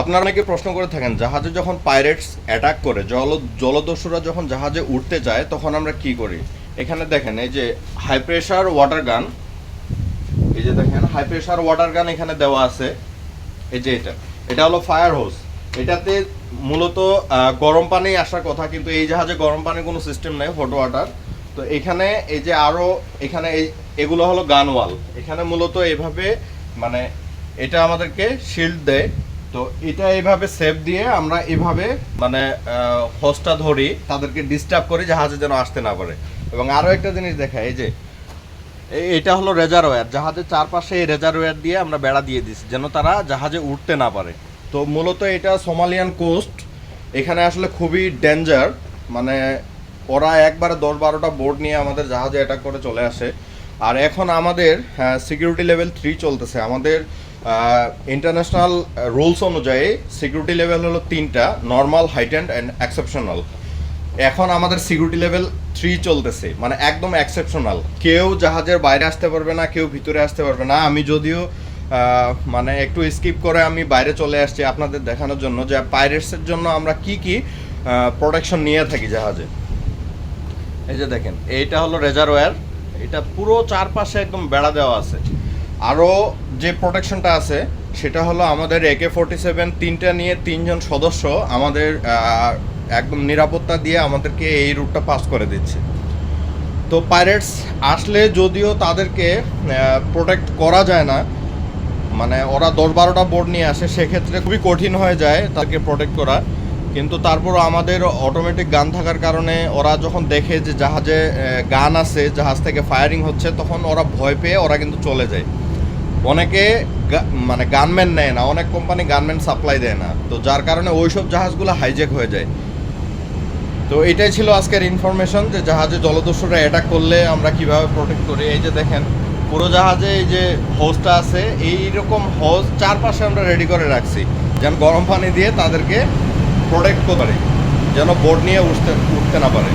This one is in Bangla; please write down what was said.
আপনারা অনেকে প্রশ্ন করে থাকেন জাহাজে যখন পাইরেটস অ্যাটাক করে জলদস্যুরা যখন জাহাজে উঠতে যায় তখন আমরা কি করি। এখানে দেখেন এই যে হাই প্রেসার ওয়াটার গান, এই যে দেখেন হাই প্রেসার ওয়াটার গান এখানে দেওয়া আছে। এই যে এটা হলো ফায়ার হোস। এটাতে মূলত গরম পানি আসার কথা, কিন্তু এই জাহাজে গরম পানির কোনো সিস্টেম নেই, হট ওয়াটার। তো এখানে এই যে আরো এখানে এগুলো হলো গান ওয়াল। এখানে মূলত এইভাবে মানে এটা আমাদেরকে শিল্ড দেয়। তো এটা এইভাবে সেফ দিয়ে আমরা এভাবে মানে হোসটা ধরি, তাদেরকে ডিস্টার্ব করি জাহাজে যেন আসতে না পারে। এবং আরো একটা জিনিস দেখায়, এই যে এটা হলো রেজারওয়্যার, জাহাজের চারপাশে এই রেজারওয়্যার দিয়ে আমরা বেড়া দিয়ে দিচ্ছি যেন তারা জাহাজে উঠতে না পারে। তো মূলত এটা সোমালিয়ান কোস্ট, এখানে আসলে খুবই ডেঞ্জার, মানে ওরা একবারে 10-12টা বোট নিয়ে আমাদের জাহাজে অ্যাটাক করে চলে আসে। আর এখন আমাদের সিকিউরিটি লেভেল 3 চলতেছে। আমাদের ইন্টারন্যাশনাল রুলস অনুযায়ী সিকিউরিটি লেভেল হলো 3টা, নর্মাল, হাইটেন্ড অ্যান্ড এক্সেপশনাল। এখন আমাদের সিকিউরিটি লেভেল 3 চলতেছে, মানে একদম এক্সেপশনাল। কেউ জাহাজের বাইরে আসতে পারবে না, কেউ ভিতরে আসতে পারবে না। আমি যদিও মানে একটু স্কিপ করে আমি বাইরে চলে আসছি আপনাদের দেখানোর জন্য যে পাইরেটসের জন্য আমরা কি কি প্রোটেকশন নিয়ে থাকি জাহাজে। এই যে দেখেন এইটা হলো রেজারওয়্যার, এটা পুরো চারপাশে একদম বেড়া দেওয়া আছে। আরও যে প্রোটেকশনটা আছে সেটা হলো আমাদের AK-47 3টা নিয়ে 3জন সদস্য আমাদের একদম নিরাপত্তা দিয়ে আমাদেরকে এই রুটটা পাস করে দিচ্ছে। তো পাইরেটস আসলে যদিও তাদেরকে প্রোটেক্ট করা যায় না, মানে ওরা 10-12টা বোর্ড নিয়ে আসে, সেক্ষেত্রে খুবই কঠিন হয়ে যায় তাদেরকে প্রোটেক্ট করা। কিন্তু তারপরও আমাদের অটোমেটিক গান থাকার কারণে ওরা যখন দেখে যে জাহাজে গান আছে, জাহাজ থেকে ফায়ারিং হচ্ছে, তখন ওরা ভয় পেয়ে ওরা কিন্তু চলে যায়। অনেকে মানে গানম্যান নেয় না, অনেক কোম্পানি গানম্যান সাপ্লাই দেয় না, তো যার কারণে ওইসব জাহাজগুলো হাইজ্যাক হয়ে যায়। তো এটাই ছিল আজকের ইনফরমেশন যে জাহাজে জলদস্যুরা অ্যাটাক করলে আমরা কিভাবে প্রোটেক্ট করি। এই যে দেখেন পুরো জাহাজে এই যে হোসটা আছে, এইরকম হোস চারপাশে আমরা রেডি করে রাখছি যেন গরম পানি দিয়ে তাদেরকে প্রোটেক্ট করতে পারি, যেন বোট নিয়ে উঠতে না পারে।